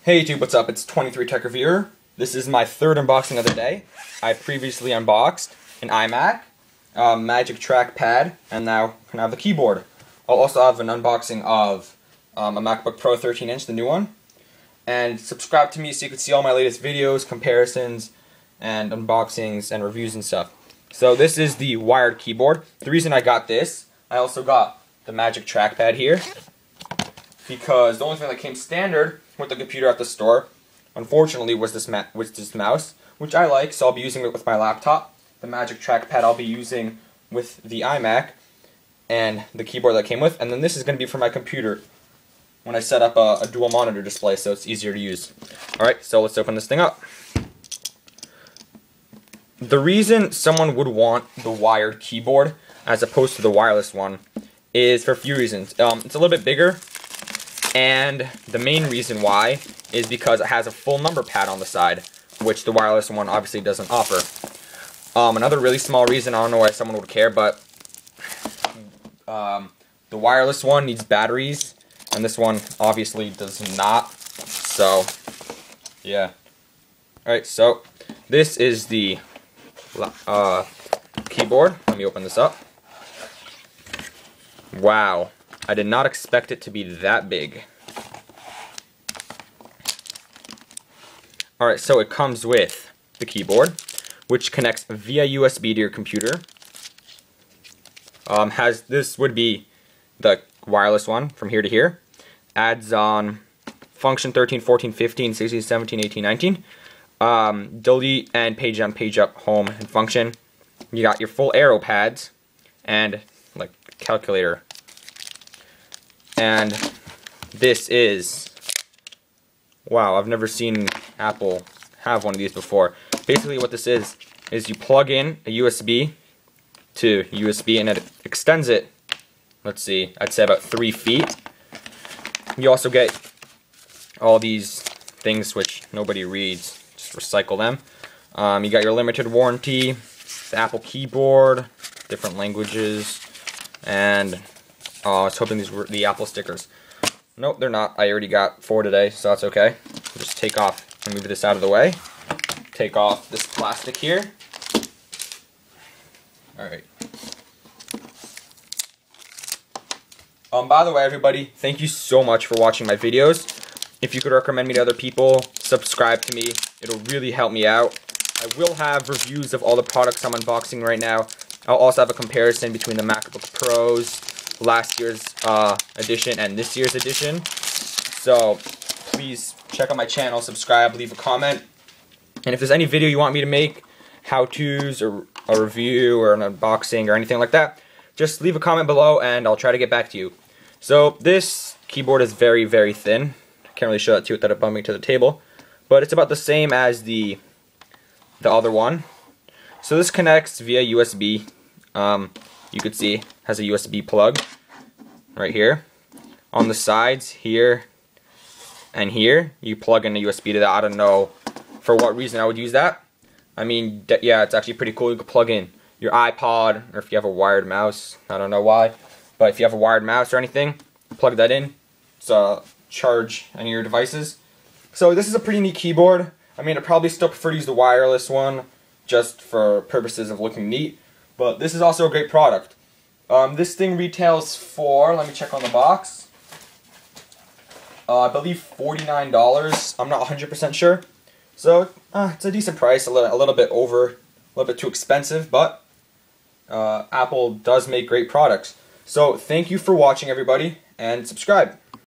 Hey YouTube, what's up? It's 23 Tech Reviewer. This is my third unboxing of the day. I previously unboxed an iMac, Magic Trackpad, and now can have the keyboard. I'll also have an unboxing of a MacBook Pro 13-inch, the new one. And subscribe to me so you can see all my latest videos, comparisons, and unboxings and reviews and stuff. So this is the wired keyboard. The reason I got this, I also got the Magic Trackpad here, because the only thing that came standard with the computer at the store, unfortunately, was this mouse, which I like, so I'll be using it with my laptop. The Magic Trackpad I'll be using with the iMac, and the keyboard that came with, and then this is going to be for my computer when I set up a dual monitor display so it's easier to use. Alright, so let's open this thing up. The reason someone would want the wired keyboard as opposed to the wireless one is for a few reasons. It's a little bit bigger, and the main reason why is because it has a full number pad on the side, which the wireless one obviously doesn't offer. Another really small reason, I don't know why someone would care, but the wireless one needs batteries, and this one obviously does not. So, yeah. Alright, so this is the keyboard. Let me open this up. Wow. I did not expect it to be that big. Alright, so it comes with the keyboard, which connects via USB to your computer. This would be the wireless one from here to here. Adds on function 13, 14, 15, 16, 17, 18, 19. Delete and page down, page up, home, and function. You got your full arrow pads and like calculator. And this is, wow, I've never seen Apple have one of these before. Basically what this is you plug in a USB to USB and it extends it, let's see, I'd say about 3 feet. You also get all these things which nobody reads, just recycle them. You got your limited warranty, the Apple keyboard, different languages, and I was hoping these were the Apple stickers. Nope, they're not. I already got 4 today, so that's okay. I'll just take off and move this out of the way. Take off this plastic here. Alright. By the way, everybody, thank you so much for watching my videos. If you could recommend me to other people, subscribe to me. It'll really help me out. I will have reviews of all the products I'm unboxing right now. I'll also have a comparison between the MacBook Pros, last year's edition and this year's edition. So please check out my channel, subscribe, leave a comment, and if there's any video you want me to make, how-tos or a review or an unboxing or anything like that, just leave a comment below and I'll try to get back to you. So this keyboard is very, very thin. I can't really show it to you without it bumping to the table, but it's about the same as the other one. So this connects via USB. You could see has a USB plug right here. On the sides here and here, you plug in a USB to that. I don't know for what reason I would use that. I mean, yeah, it's actually pretty cool. You could plug in your iPod, or if you have a wired mouse, I don't know why, but if you have a wired mouse or anything, plug that in. So charge any of your devices. So this is a pretty neat keyboard. I mean, I'd probably still prefer to use the wireless one just for purposes of looking neat, but this is also a great product. This thing retails for, let me check on the box, I believe $49. I'm not 100% sure. So, it's a decent price, a little bit too expensive, but Apple does make great products. So, thank you for watching, everybody, and subscribe.